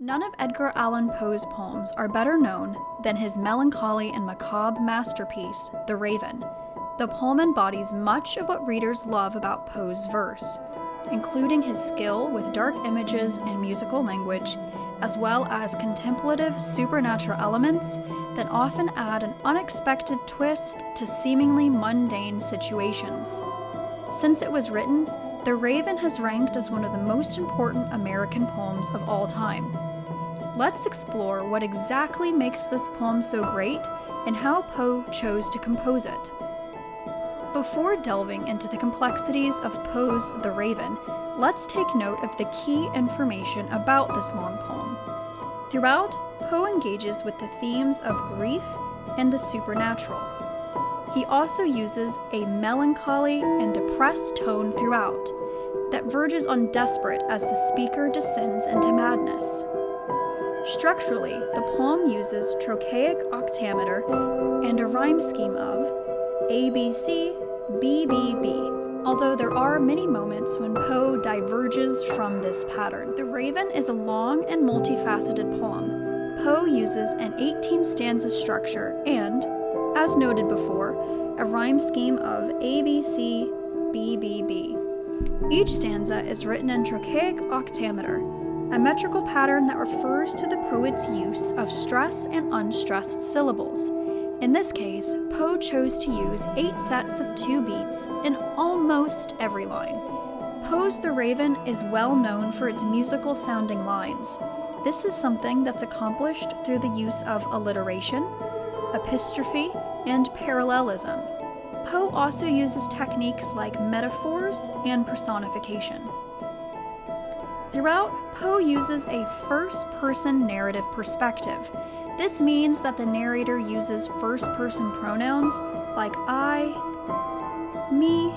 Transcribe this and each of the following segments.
None of Edgar Allan Poe's poems are better known than his melancholy and macabre masterpiece, The Raven. The poem embodies much of what readers love about Poe's verse, including his skill with dark images and musical language, as well as contemplative supernatural elements that often add an unexpected twist to seemingly mundane situations. Since it was written, The Raven has ranked as one of the most important American poems of all time. Let's explore what exactly makes this poem so great and how Poe chose to compose it. Before delving into the complexities of Poe's The Raven, let's take note of the key information about this long poem. Throughout, Poe engages with the themes of grief and the supernatural. He also uses a melancholy and depressed tone throughout that verges on desperate as the speaker descends into madness. Structurally, the poem uses trochaic octameter and a rhyme scheme of ABC, BBB, although there are many moments when Poe diverges from this pattern. The Raven is a long and multifaceted poem. Poe uses an 18-stanza structure and, as noted before, a rhyme scheme of ABC, BBB. Each stanza is written in trochaic octameter, a metrical pattern that refers to the poet's use of stress and unstressed syllables. In this case, Poe chose to use 8 sets of 2 beats in almost every line. Poe's The Raven is well known for its musical-sounding lines. This is something that's accomplished through the use of alliteration, epistrophe, and parallelism. Poe also uses techniques like metaphors and personification. Throughout, Poe uses a first-person narrative perspective. This means that the narrator uses first-person pronouns like I, me,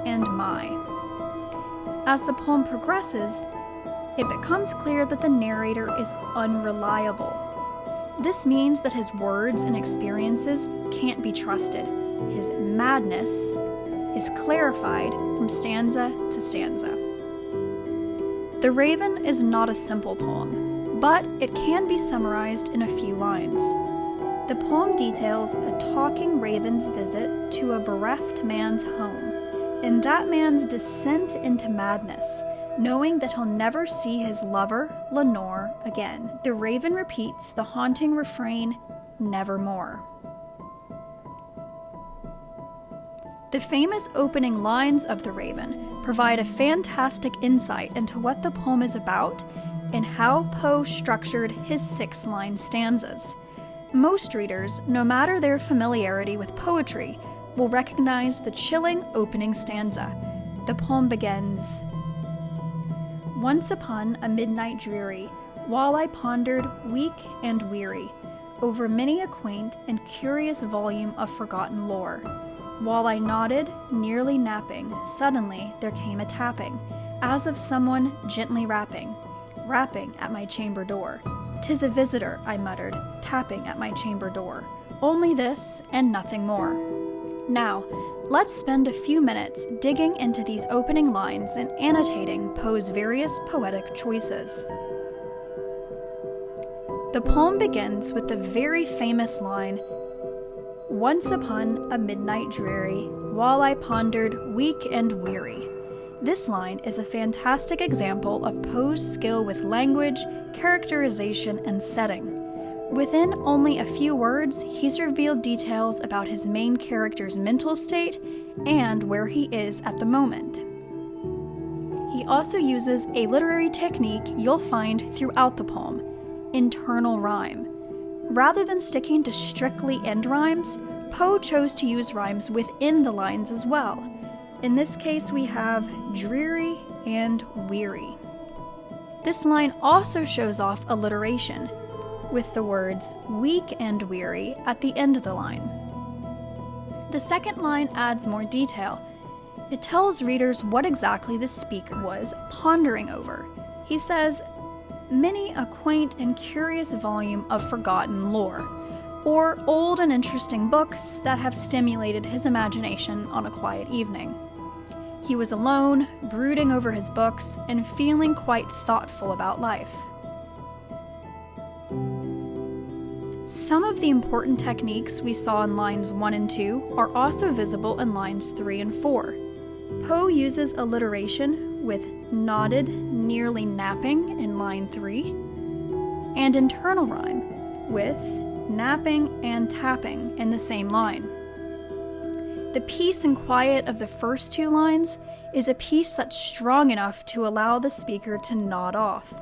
and my. As the poem progresses, it becomes clear that the narrator is unreliable. This means that his words and experiences can't be trusted. His madness is clarified from stanza to stanza. The Raven is not a simple poem, but it can be summarized in a few lines. The poem details a talking raven's visit to a bereft man's home, and that man's descent into madness, knowing that he'll never see his lover, Lenore, again. The Raven repeats the haunting refrain, Nevermore. The famous opening lines of The Raven provide a fantastic insight into what the poem is about and how Poe structured his 6-line stanzas. Most readers, no matter their familiarity with poetry, will recognize the chilling opening stanza. The poem begins, Once upon a midnight dreary, while I pondered, weak and weary, over many a quaint and curious volume of forgotten lore. While I nodded, nearly napping, suddenly there came a tapping, as of someone gently rapping at my chamber door. "'Tis a visitor," I muttered, tapping at my chamber door. Only this and nothing more. Now, let's spend a few minutes digging into these opening lines and annotating Poe's various poetic choices. The poem begins with the very famous line, Once upon a midnight dreary, while I pondered, weak and weary. This line is a fantastic example of Poe's skill with language, characterization, and setting. Within only a few words, he's revealed details about his main character's mental state and where he is at the moment. He also uses a literary technique you'll find throughout the poem, internal rhyme. Rather than sticking to strictly end rhymes, Poe chose to use rhymes within the lines as well. In this case, we have dreary and weary. This line also shows off alliteration, with the words weak and weary at the end of the line. The second line adds more detail. It tells readers what exactly the speaker was pondering over. He says, many a quaint and curious volume of forgotten lore, or old and interesting books that have stimulated his imagination on a quiet evening. He was alone, brooding over his books, and feeling quite thoughtful about life. Some of the important techniques we saw in lines 1 and 2 are also visible in lines 3 and 4. Poe uses alliteration with nodded, nearly napping in line 3, and internal rhyme with napping and tapping in the same line. The peace and quiet of the first two lines is a peace that's strong enough to allow the speaker to nod off.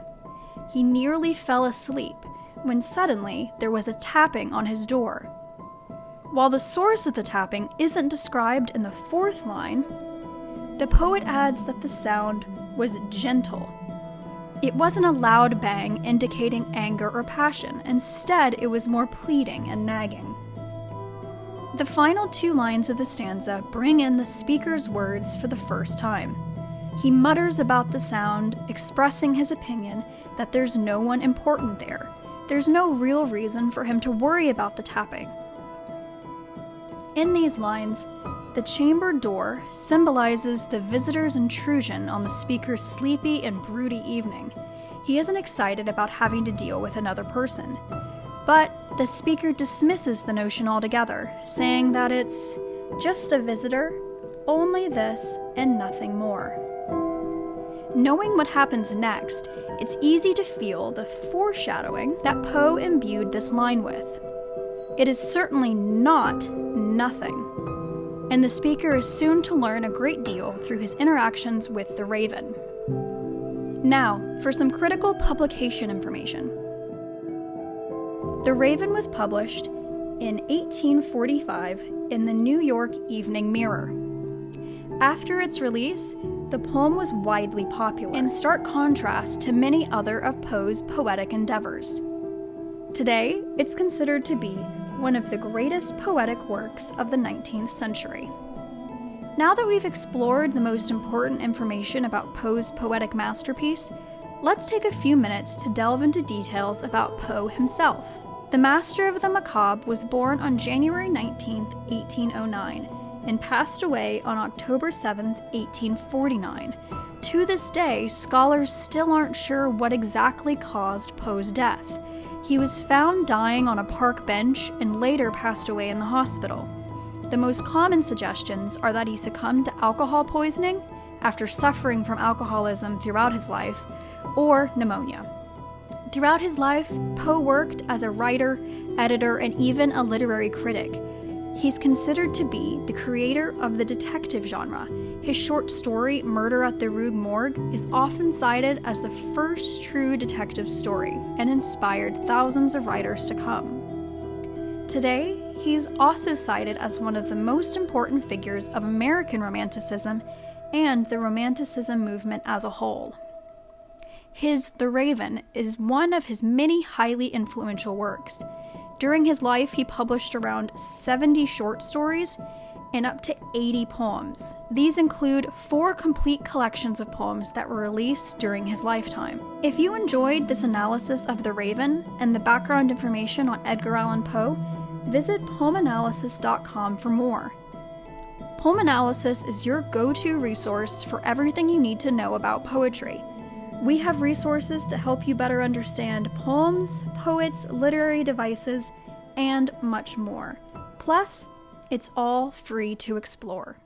He nearly fell asleep when suddenly there was a tapping on his door. While the source of the tapping isn't described in the fourth line, the poet adds that the sound was gentle. It wasn't a loud bang indicating anger or passion. Instead, it was more pleading and nagging. The final two lines of the stanza bring in the speaker's words for the first time. He mutters about the sound, expressing his opinion that there's no one important there. There's no real reason for him to worry about the tapping. In these lines, the chamber door symbolizes the visitor's intrusion on the speaker's sleepy and broody evening. He isn't excited about having to deal with another person. But the speaker dismisses the notion altogether, saying that it's just a visitor, only this and nothing more. Knowing what happens next, it's easy to feel the foreshadowing that Poe imbued this line with. It is certainly not nothing, and the speaker is soon to learn a great deal through his interactions with the Raven. Now, for some critical publication information. The Raven was published in 1845 in the New York Evening Mirror. After its release, the poem was widely popular, in stark contrast to many other of Poe's poetic endeavors. Today, it's considered to be one of the greatest poetic works of the 19th century. Now that we've explored the most important information about Poe's poetic masterpiece, let's take a few minutes to delve into details about Poe himself. The master of the macabre was born on January 19, 1809, and passed away on October 7, 1849. To this day, scholars still aren't sure what exactly caused Poe's death. He was found dying on a park bench and later passed away in the hospital. The most common suggestions are that he succumbed to alcohol poisoning after suffering from alcoholism throughout his life, or pneumonia. Throughout his life, Poe worked as a writer, editor, and even a literary critic. He's considered to be the creator of the detective genre. His short story, Murder at the Rue Morgue, is often cited as the first true detective story and inspired thousands of writers to come. Today, he's also cited as one of the most important figures of American Romanticism and the Romanticism movement as a whole. His The Raven is one of his many highly influential works. During his life, he published around 70 short stories and up to 80 poems. These include 4 complete collections of poems that were released during his lifetime. If you enjoyed this analysis of The Raven and the background information on Edgar Allan Poe, visit poemanalysis.com for more. Poem Analysis is your go-to resource for everything you need to know about poetry. We have resources to help you better understand poems, poets, literary devices, and much more. Plus, it's all free to explore.